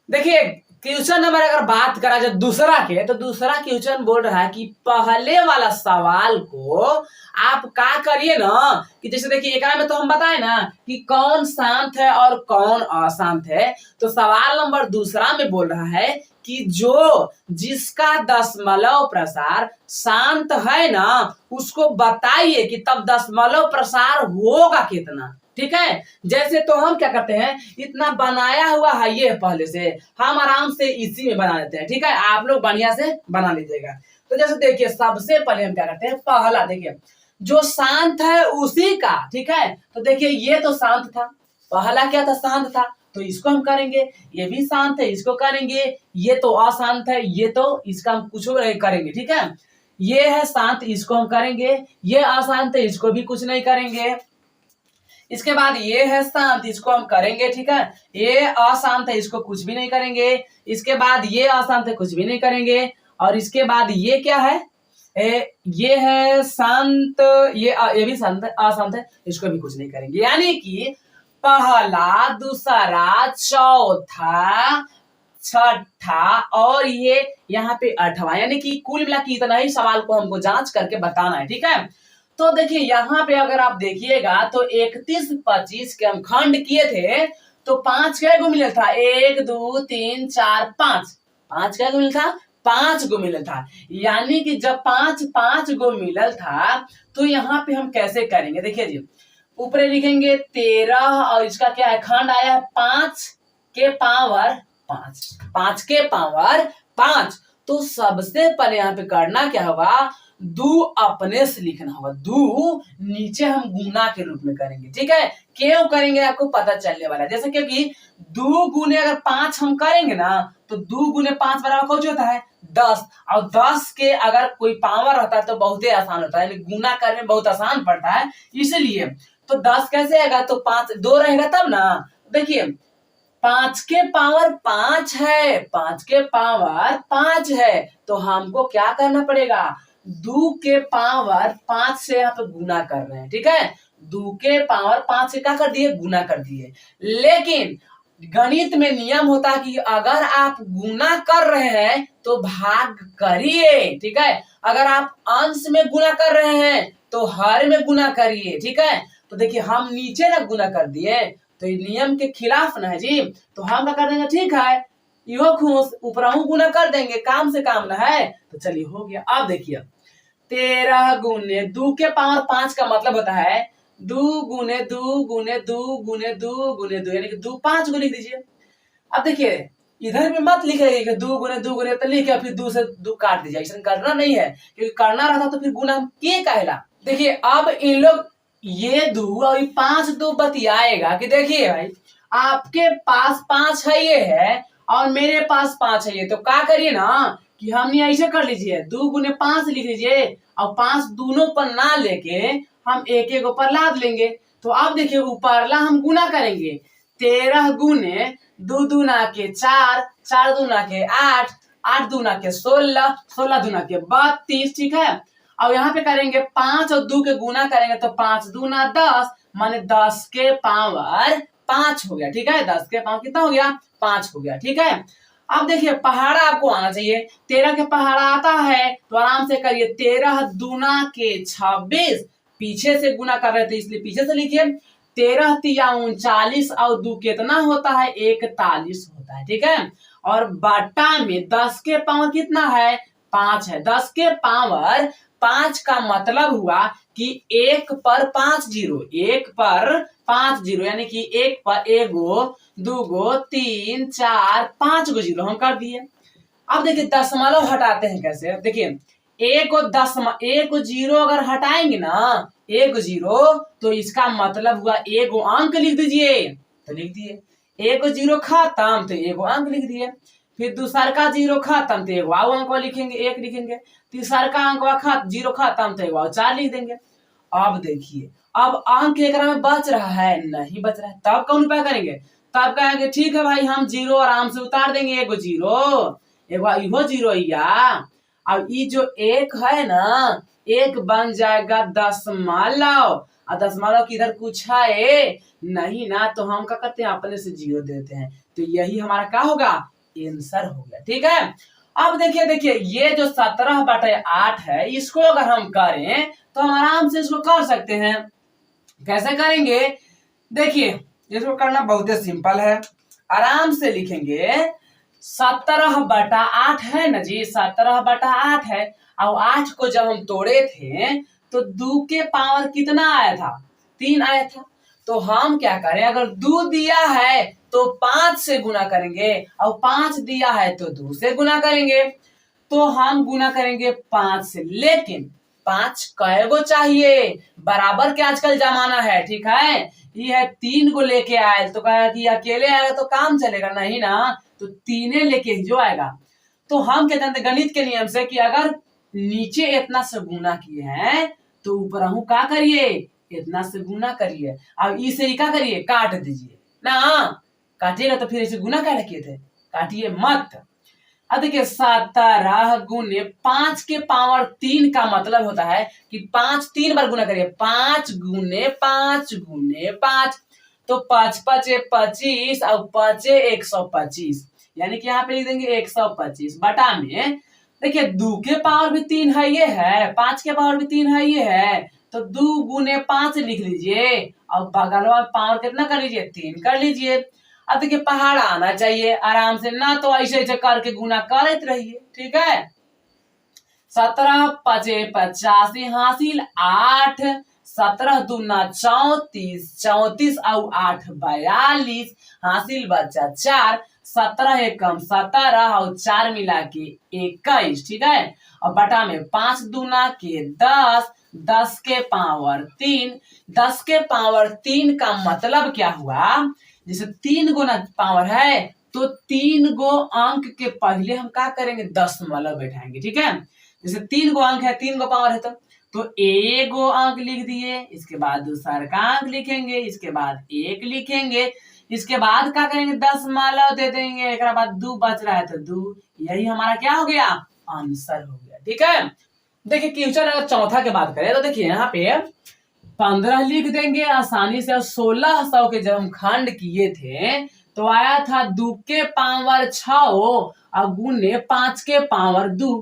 देखिए question number अगर बात करा जाए दूसरा के, तो दूसरा क्वेश्चन बोल रहा है कि पहले वाला सवाल को आप क्या करिए ना, कि जैसे देखिए एक में तो हम बताए ना कि कौन शांत है और कौन अशांत है। तो सवाल नंबर दूसरा में बोल रहा है कि जो जिसका दशमलव प्रसार शांत है ना, उसको बताइए कि तब दशमलव प्रसार होगा कितना। ठीक है, जैसे तो हम क्या करते हैं, इतना बनाया हुआ है ये पहले से, हम आराम से इसी में बना लेते हैं। ठीक है, आप लोग बढ़िया से बना लीजिएगा। तो जैसे देखिए सबसे पहले हम क्या करते हैं, पहला देखिए जो शांत है उसी का। ठीक है, तो देखिए ये तो शांत था, पहला क्या था, शांत था, तो इसको हम करेंगे। ये भी शांत है, इसको करेंगे। ये तो अशांत है, ये तो इसका हम कुछ नहीं करेंगे। ठीक है, ये है शांत, इसको हम करेंगे। ये अशांत है, इसको भी कुछ नहीं करेंगे। इसके बाद ये है शांत, इसको हम करेंगे। ठीक है, ये अशांत है, इसको कुछ भी नहीं करेंगे। इसके बाद ये अशांत है, कुछ भी नहीं करेंगे। और इसके बाद ये क्या है, ये है शांत, ये भी शांत है, अशांत है, इसको भी कुछ नहीं करेंगे। यानी कि पहला, दूसरा, चौथा, छठा और ये यहाँ पे आठवां, यानी कि कुल मिला के इतना ही सवाल को हमको जांच करके बताना है। ठीक है, तो देखिए यहाँ पे अगर आप देखिएगा तो 31, 25 के हम खंड किए थे, तो 5 क्या गो मिला था, 1 2 3 4 5, 5 क्या गो मिला था, 5 गो मिला था। यानी कि जब 5 5 गो मिलल था, तो यहाँ पे हम कैसे करेंगे, देखिए जी ऊपर लिखेंगे 13 और इसका क्या है, खंड आया है 5 के पावर 5, 5 के पावर 5। तो सबसे पहले यहाँ पे करना क्या होगा, दू अपने से लिखना होगा, दू नीचे हम गुना के रूप में करेंगे। ठीक है, क्यों करेंगे आपको पता चलने वाला है। जैसे क्योंकि 2 गुने अगर 5 हम करेंगे ना, तो 2 गुने 5 बराबर कौन होता है, 10। और 10 के अगर कोई पावर रहता है तो बहुत ही आसान होता है, यानी गुना करने में बहुत आसान पड़ता है, इसलिए। तो 10 कैसे आएगा, तो 5 2 रहेगा तब ना। देखिए 5 के पावर 5 है, 5 के पावर 5 है, तो हमको क्या करना पड़ेगा, 2 के पावर 5 से यहाँ पे गुना कर रहे हैं। ठीक है, 2 के पावर 5 से क्या कर दिए, गुना कर दिए। लेकिन गणित में नियम होता है कि अगर आप गुना कर रहे हैं तो भाग करिए। ठीक है, अगर आप अंश में गुना कर रहे हैं तो हर में गुना करिए। ठीक है, तो देखिए हम नीचे ना गुना कर दिए, तो ये नियम के खिलाफ ना है जी, तो हम क्या कर देंगे, ठीक है इहो खुश ऊपरहू गुना कर देंगे, काम से काम ना है। तो चलिए हो गया। अब देखिए 13 गुने 2 के पावर 5 का मतलब होता है 2 गुने 2 गुने 2 गुने 2 गुने 2, यानी कि 2 5 को लिख दीजिए। अब देखिए इधर भी मत लिखे कि 2 गुने 2 गुने, तो लिखे फिर 2 से 2 काट दीजिए, ऐसा करना नहीं है, क्योंकि करना रहता तो फिर गुना के कहला। देखिए अब इन लोग ये 2 और 5 2 बतियाएगा कि देखिए भाई आपके पास 5 है ये है और मेरे पास 5 है ये, तो क्या करिए ना कि हमने ऐसे कर लीजिए, 2 गुने 5 लिख लीजिए और 5 दोनों पर ना लेके हम एक एक ऊपर लाद लेंगे। तो अब देखिए ऊपरला हम गुना करेंगे, 13 गुने 2 दूना के 4, 4 दूना के 8, 8 दूना के 16, 16 दूना के 32। ठीक है, और यहाँ पे करेंगे 5 और 2 के गुना करेंगे तो 5 दूना 10, माने 10 के पावर 5 हो गया। ठीक है, 10 के पावर कितना हो गया, 5 हो गया। ठीक है, अब देखिए पहाड़ा आपको आना चाहिए, 13 के पहाड़ा आता है तो आराम से करिए, 13 दूना के 26, पीछे से गुना कर रहे थे इसलिए पीछे से लिखिए, 13 तिया 39 और 2 कितना होता है, 41 होता है। ठीक है, और बटा में 10 के पावर कितना है, 5 है। 10 के पावर 5 का मतलब हुआ कि 1 पर 5 जीरो, 1 पर 5 जीरो, यानी कि 1 पर 1 गो 2 गो 3 4 5 गो जीरो हम कर दिए। अब देखिए दशमलव हटाते हैं कैसे, देखिए एक जीरो अगर हटाएंगे ना, एक जीरो, तो इसका मतलब हुआ एक अंक लिख दीजिए, तो लिख दिए। एक जीरो खत्म तो एक अंक लिख दिए, फिर दूसरा का जीरो खत्म तो एक अंक लिखेंगे, एक लिखेंगे, तीसरा का अंक जीरो खत्म तो एक 4 लिख देंगे। अब देखिए अब अंक एक में बच रहा है, नहीं बच रहा है, तब कौन उपाय करेंगे, तब कहेंगे ठीक है भाई हम जीरो आराम से उतार देंगे, एगो जीरो इहो जीरो या, अब ये जो एक है ना, एक बन जाएगा दशमलव, और दशमलव की इधर कुछ है नहीं ना, तो हम क्या करते हैं अपने से जीरो देते हैं, तो यही हमारा क्या होगा, आंसर हो गया। ठीक है, अब देखिए ये जो 17/8 है, इसको अगर हम करें तो हम आराम से इसको कर सकते हैं। कैसे करेंगे, देखिए इसको करना बहुत ही सिंपल है। आराम से लिखेंगे 17/8 है ना जी, 17/8 है। और 8 को जब हम तोड़े थे तो 2 के पावर कितना आया था, 3 आया था। तो हम क्या करें, अगर 2 दिया है तो 5 से गुना करेंगे, और 5 दिया है तो 2 से गुना करेंगे। तो हम गुना करेंगे 5 से, लेकिन 5 कै गो चाहिए, बराबर के आजकल जमाना है। ठीक है, ये है 3 को लेके आए तो कहा कि अकेले आएगा तो काम चलेगा नहीं ना, तो 3 लेके ही जो आएगा। तो हम क्या जानते गणित के नियम से कि अगर नीचे इतना से गुना किए हैं तो ऊपर हूं क्या करिए, इतना से गुना करिए। अब इसे ही क्या करिए, काट दीजिए ना, काटिएगा तो फिर इसे गुना क्या किए थे, काटिए मत। अब देखिए 17 गुने 5 के पावर 3 का मतलब होता है कि 5 3 बार गुना करिए, 5 गुने 5 गुने 5, तो 5 5 25 और 5 125, यानी कि यहाँ पे लिख देंगे 125 बटा में। देखिए 2 के पावर भी 3 है ये है, 5 के पावर भी 3 है ये है, तो 2 गुने 5 लिख लीजिए, और बगल वाला पावर कितना कर लीजिए, 3 कर लीजिए। अब देखिए पहाड़ आना चाहिए आराम से ना, तो ऐसे ऐसे करके गुना करते रहिए। ठीक है, 17 5 85 हासिल 8, 17 दूना 34, 34 और 8 42 हासिल बचा 4, 17 एकम 17 और 4 मिला के 21। ठीक है, और बटा में 5 दूना के 10, 10 के पावर 3, 10 के पावर 3 का मतलब क्या हुआ, जैसे 3 गुना पावर है तो 3 गो अंक के पहले हम क्या करेंगे, दशमलव बैठाएंगे। ठीक है, जैसे 3 गो अंक है, 3 गो पावर है तो एक गो अंक लिख दिए, इसके बाद दूसरा का अंक लिखेंगे, इसके बाद 1 लिखेंगे, इसके बाद क्या करेंगे, दशमलव दे देंगे, एक बाद 2 बच रहा है तो 2, यही हमारा क्या हो गया, आंसर हो गया। ठीक है, देखिए क्वेश्चन अगर चौथा की बात करें तो देखिए यहाँ पे 15 लिख देंगे आसानी से। और 1600 के जब हम खंड किए थे तो आया था 2 के पावर 6 और गुने 5 के पावर 2।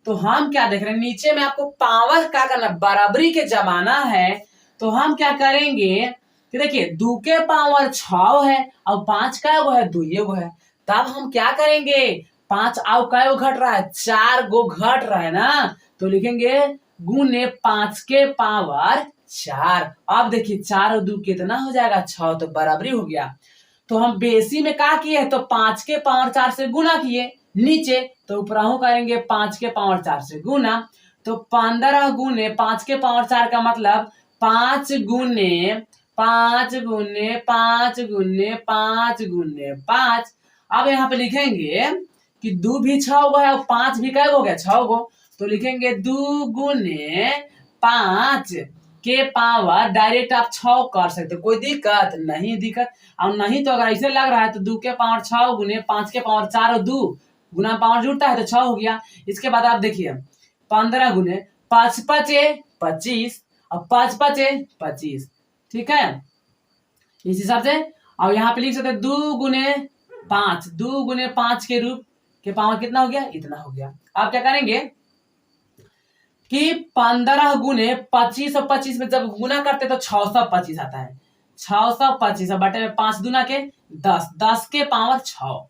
तो हम क्या देख रहे हैं, नीचे में आपको पावर क्या करना, बराबरी के जमाना है, तो हम क्या करेंगे कि देखिए 2 के पावर 6 है और 5 का वो है 2 वो है, तब हम क्या करेंगे, 5 और क्या वो घट रहा है, 4 गो घट रहा है ना, तो लिखेंगे गुने 5 के पावर 4। अब देखिए 4 और 2 कितना हो जाएगा, 6, तो बराबरी हो गया। तो हम बेसी में क्या किए, तो 5 के पावर 4 से गुना किए नीचे, तो ऊपर करेंगे 5 के पावर 4 से गुना, तो 15 गुने 5 के पावर 4 का मतलब 5 गुने 5 गुने 5 गुने 5 गुने 5। अब यहाँ पे लिखेंगे कि 2 भी 6 गो है और 5 भी क्या हो गया, 6 गो, तो लिखेंगे 2 गुने 5 के पावर, डायरेक्ट आप 6 कर सकते, कोई दिक्कत नहीं, दिक्कत और नहीं। तो अगर ऐसे लग रहा है तो 2 के पावर 6 गुने 5 के पावर 4 और 2 गुना पावर जुड़ता है तो 6 हो गया। इसके बाद आप देखिए 15 गुने 5 5 25 और 5 5 25। ठीक है, इस हिसाब से। और यहाँ पे लिख सकते 2 गुने 5, 2 गुने 5 के रूप के पावर कितना हो गया, इतना हो गया। आप क्या करेंगे कि 15 गुने 25 और 25 में जब गुना करते तो 625 आता है, 625 बटे में 5 दूना के 10, 10 के पावर 6।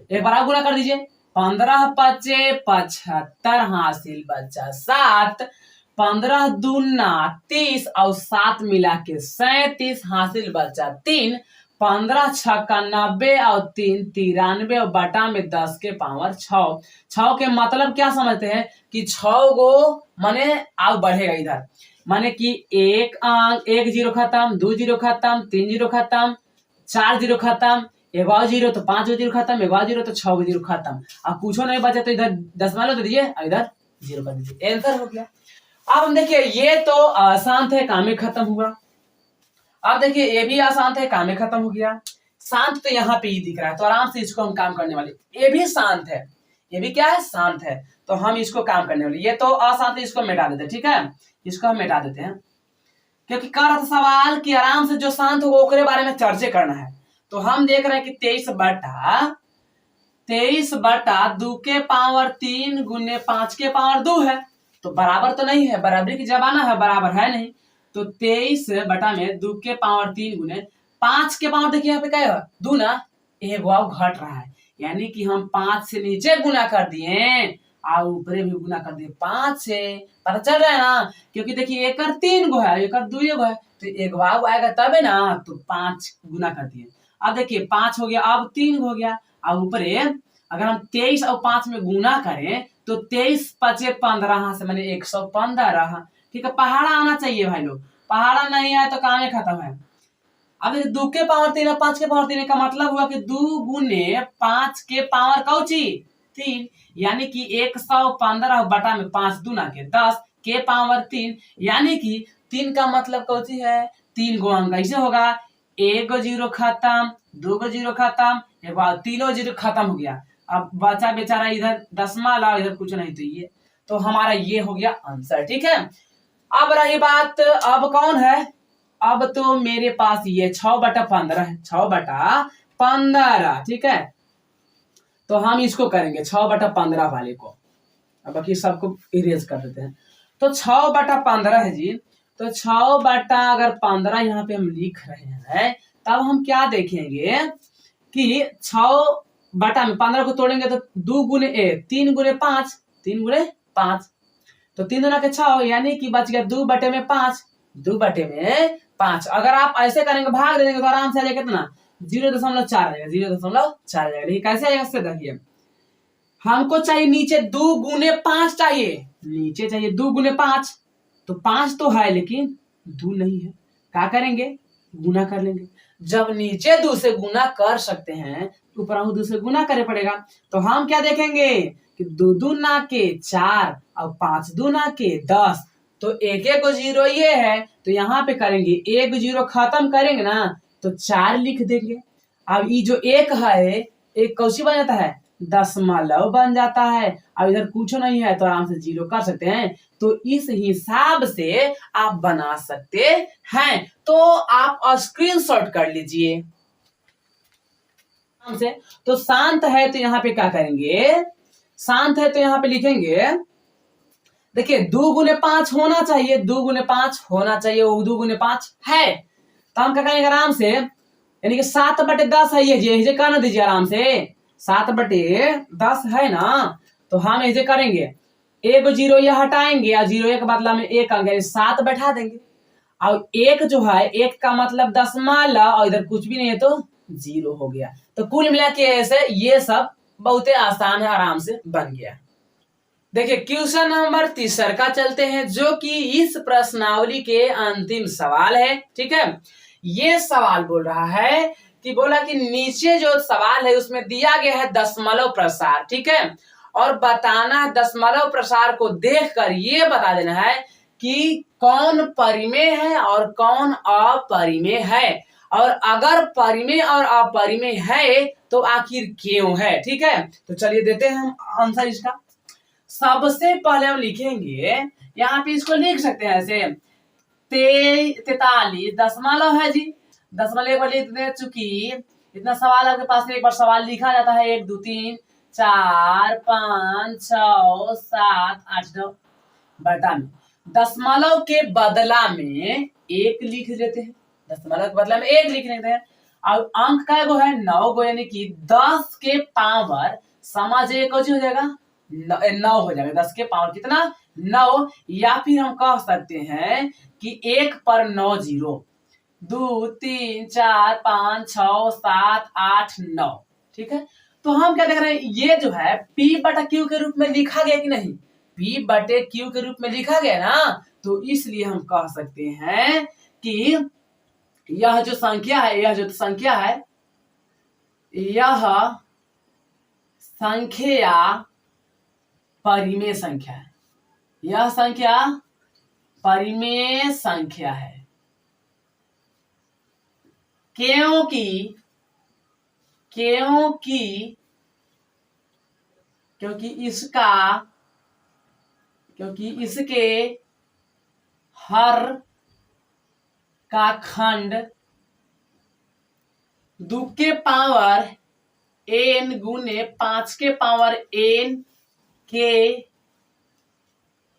एक बार आप गुना कर दीजिए, 15 5 75 हासिल बचा 7, 15 दूना 30 और 7 मिला के 37 हासिल बचा 3, 15 छक्का 90 और 3 93 और बटा में 10 के पावर 6। 6 के मतलब क्या समझते हैं कि 6 गो माने आग बढ़ेगा इधर, माने कि 1 अंक 1 जीरो खत्म, 2 जीरो खत्म, 3 जीरो खत्म, 4 जीरो खत्म, 1 जीरो तो 5 जीरो खत्म, 1 जीरो तो 6 जीरो खत्म। अब कुछ नहीं बचा तो इधर दशमलव दे दीजिए, इधर जीरो कर दीजिए, आंसर हो गया। अब हम देखिए ये तो आसान थे, काम ही खत्म हुआ। अब देखिए ये भी आसान थे, काम ही खत्म हो गया। शांत तो यहाँ पे ही दिख रहा है, तो आराम से इसको हम काम करने वाले, ये भी शांत है, ये भी क्या है, शांत है, तो हम इसको काम करने वाले। ये तो अशांत है, इसको मिटा देते हैं। ठीक है, इसको हम मिटा देते हैं, क्योंकि कर रहा था सवाल कि आराम से जो शांत होगा ओकरे बारे में चर्चा करना है, तो हम देख रहे हैं कि 23/2 गुने 5 है। तो बराबर तो नहीं है, बराबरी की जमाना है, बराबर है नहीं। तो 23/2 गुने 5 देखिए यहाँ पे क्या है, 2 ना, एक वाव घट रहा है, यानी कि हम 5 से नीचे गुना कर दिए और ऊपरे भी गुना कर दिए 5 से। पता चल रहा है ना, क्योंकि देखिए एक 3 गो है, एक 2 गो है, तो एक वाव आएगा तबे ना, तो 5 गुना कर दिए। अब देखिए 5 हो गया, अब 3 हो गया, और ऊपरे अगर हम 23 और 5 में गुना करें तो 23 5 15 से मैंने 115। ठीक है, पहाड़ा आना चाहिए भाई लोग, पहाड़ा नहीं आया तो काम ही खत्म है। अब 2 के पावर 3 और 5 के पावर 3 का मतलब हुआ कि 2 गुने 5 के पावर कौची 3, यानी कि 115 बटा में 5 दूना के 10 के पावर 3, यानी कि 3 का मतलब कौची है 3 गो अंक। ऐसे होगा 1 गो 0 खत्म, 2 गो 0 खत्म, एक बार 3 0 खत्म हो गया। अब बचा बेचारा इधर दशमा ला, इधर कुछ नहीं, तो ये तो हमारा ये हो गया आंसर। ठीक है, अब रही बात, अब कौन है, अब तो मेरे पास ये 6/15 है, 6/15। ठीक है, तो हम इसको करेंगे 6/15 वाले को, अब बाकी सबको इरेज कर देते हैं। तो 6/15 है जी, तो 6/15 यहाँ पे हम लिख रहे हैं, तब हम क्या देखेंगे कि 6/15 को तोड़ेंगे तो 3 गुने 5, 3 गुने 5, तो 3 दूना के 6, यानी कि बच गया 2/5, 2/5। अगर आप ऐसे करेंगे भाग देंगे तो आराम से आ जाएगा कितना 0.4 आएगा, 0.4 आएगा। लेकिन कैसे आएगा इससे देखिए, हमको चाहिए नीचे 2 गुने 5 चाहिए, नीचे चाहिए 2 गुने 5, तो 5 तो है लेकिन 2 नहीं है, क्या करेंगे गुना कर लेंगे। जब नीचे 2 से गुना कर सकते हैं ऊपर 2 से गुना करे पड़ेगा। तो हम क्या देखेंगे कि 2 दूना के 4 और 5 दूना के 10, तो एक एक 0 ये है, तो यहाँ पे करेंगे 1 0 खत्म करेंगे ना तो 4 लिख देंगे। अब ये जो एक है, एक कौशी बन जाता है दशमलव बन जाता है। अब इधर कुछ नहीं है तो आराम से 0 कर सकते हैं। तो इस हिसाब से आप बना सकते हैं। तो आप स्क्रीनशॉट कर लीजिए से। तो शांत है तो यहाँ पे क्या करेंगे, शांत है तो यहाँ पे लिखेंगे, देखिए 2 गुने 5 होना चाहिए, 2 गुने 5 होना चाहिए, वो 2 गुने 5 है, तो हम क्या करेंगे आराम से, यानी कि 7/10 है ये करना दीजिए आराम से, 7/10 है ना, तो हम ऐसे करेंगे 1 0 ये हटाएंगे और 0 के बदला में 1 अंक 7 बैठा देंगे। और 1 जो है 1 का मतलब दशमलव और इधर कुछ भी नहीं है तो 0 हो गया। तो कुल मिला के ऐसे ये सब बहुत आसान है, आराम से बन गया। देखिए क्वेश्चन नंबर 3 का चलते हैं, जो कि इस प्रश्नावली के अंतिम सवाल है। ठीक है, ये सवाल बोल रहा है कि बोला कि नीचे जो सवाल है उसमें दिया गया है दशमलव प्रसार। ठीक है, और बताना है दशमलव प्रसार को देखकर ये बता देना है कि कौन परिमेय है और कौन अपरिमेय है, और अगर परिमेय और अपरिमेय है तो आखिर क्यों है। ठीक है, तो चलिए देते हैं हम आंसर इसका। सबसे पहले हम लिखेंगे, यहाँ पे इसको लिख सकते हैं ऐसे 43 दशमलव है जी, दशमलव एक बार लिख दे चुकी, इतना सवाल आपके पास एक बार सवाल लिखा जाता है 1 2 3 4 5 6 7 8 9 बटा में दशमलव के बदला में 1 लिख देते हैं, दशमलव के बदला में 1 लिख देते हैं। और अंक का गो है 9 गो, यानी कि 10 के पावर समझ कुछ हो जाएगा 9 हो जाएगा, 10 के पावर कितना 9, या फिर हम कह सकते हैं कि 1 पर 9 0, 2 3 4 5 6 7 8 9। ठीक है, तो हम क्या देख रहे हैं, ये जो है P/Q के रूप में लिखा गया कि नहीं, P/Q के रूप में लिखा गया ना, तो इसलिए हम कह सकते हैं कि यह जो संख्या है, यह जो संख्या है, यह संख्या परिमेय संख्या है, यह संख्या परिमेय संख्या है, क्योंकि इसके हर का खंड 2 के पावर n गुने 5 के पावर n के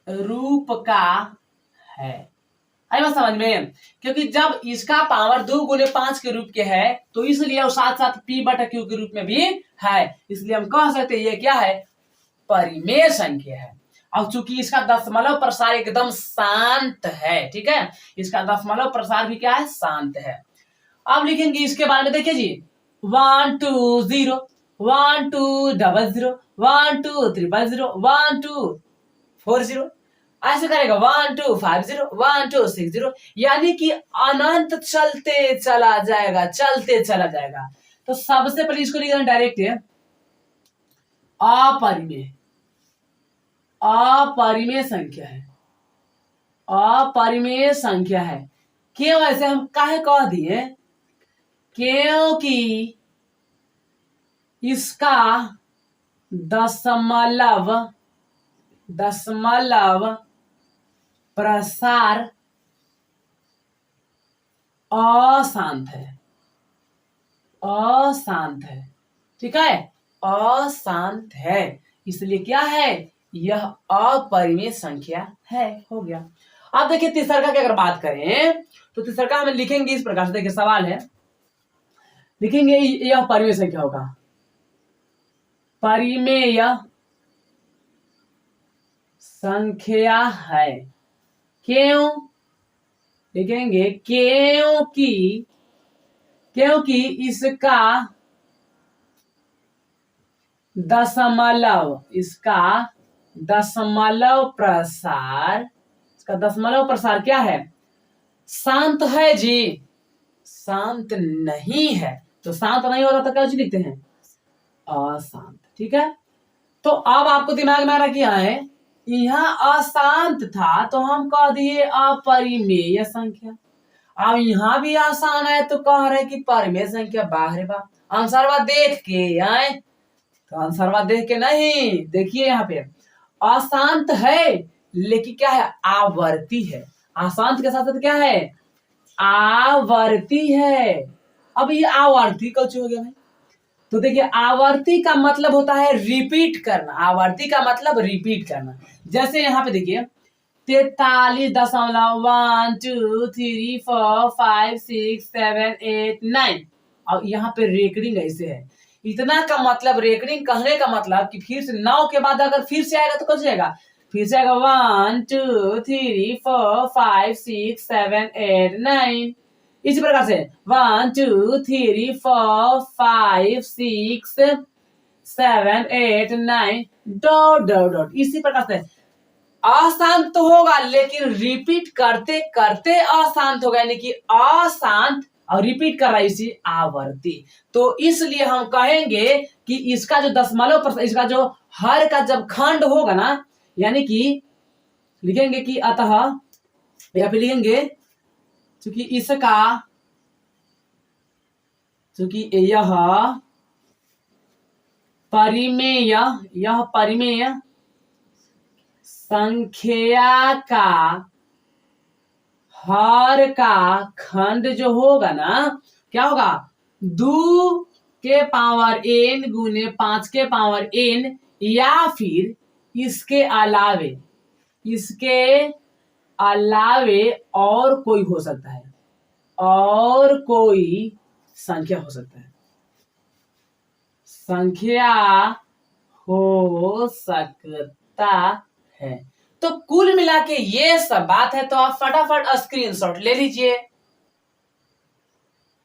रूप का है। आई बात समझ में? क्योंकि जब इसका पावर 2 गुने 5 के रूप के है तो इसलिए और साथ साथ p बटा q के रूप में भी है, इसलिए हम कह सकते हैं ये क्या है, परिमेय संख्या है। और चूंकि इसका दशमलव प्रसार एकदम शांत है, ठीक है, इसका दशमलव प्रसार भी क्या है, शांत है। अब लिखेंगे इसके बारे में, देखिए जी 1 2 0 1 2 00 1 2 3 1 2 4 0, ऐसे करेगा 1 2 5 0 1 2 6 0, यानी कि अनंत चलते चला जाएगा, चलते चला जाएगा। तो सबसे पहले इसको लिखना डायरेक्ट है अपरिमेय, अपरिमेय संख्या है, अपरिमेय संख्या है। क्यों ऐसे हम काहे कह दिए, क्योंकि इसका दशमलव प्रसार अशांत है, अशांत है, ठीक है, अशांत है, इसलिए क्या है, यह अपरिमेय संख्या है। हो गया। अब देखिए तीसरा की अगर बात करें तो तीसरा हम लिखेंगे इस प्रकार से, देखिए सवाल है, लिखेंगे यह परिमेय संख्या होगा, परिमेय संख्या है। क्यों लिखेंगे, क्योंकि इसका दशमलव प्रसार क्या है, शांत है जी, शांत नहीं है। तो शांत नहीं होता तो क्या लिखते हैं, अशांत, ठीक है। तो अब आपको दिमाग में रखिए है, यहाँ अशांत था तो हम कह दिए अपरिमेय संख्या, अब यहाँ भी आसान है तो कह रहे कि परिमेय संख्या। बाहर बा आंसरवा देख के आए, तो आंसरवा देख के नहीं, देखिए यहाँ पे अशांत है लेकिन क्या है, आवर्ती है, अशांत के साथ साथ क्या है, आवर्ती है। अब ये आवर्ती कौन हो गया भाई, तो देखिए आवर्ती का मतलब होता है रिपीट करना, आवर्ती का मतलब रिपीट करना। जैसे यहाँ पे देखिए 43.1 2 3 4 5 6 7 8 9, और यहाँ पे रेकरिंग ऐसे है, इतना का मतलब रेकरिंग कहने का मतलब कि फिर से 9 के बाद अगर फिर से आएगा तो कैसे जाएगा, फिर से आएगा 1 2 3 4 5 6 7 8 9, इसी प्रकार से 1 2 3 4 5 6 7 8 9 डॉट डॉट डॉट, इसी प्रकार से अशांत तो होगा लेकिन रिपीट करते करते अशांत होगा, यानी कि अशांत और रिपीट कर रहा है, इसी आवर्ती। तो इसलिए हम कहेंगे कि इसका जो दशमलव, इसका जो हर का जब खंड होगा ना, यानी कि लिखेंगे कि अतः, या फिर लिखेंगे चूंकि इसका, चूंकि यह परिमेय, यह परिमेय संख्या का हर का खंड जो होगा ना, क्या होगा, 2 के पावर n गुने 5 के पावर n, या फिर इसके अलावे और कोई हो सकता है, और कोई संख्या हो सकता है, संख्या हो सकता है। तो कुल मिला के ये सब बात है, तो आप फटाफट स्क्रीनशॉट ले लीजिए।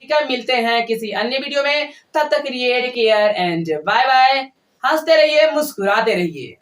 ठीक है, मिलते हैं किसी अन्य वीडियो में, तब तक take care and bye bye. हंसते रहिए, मुस्कुराते रहिए।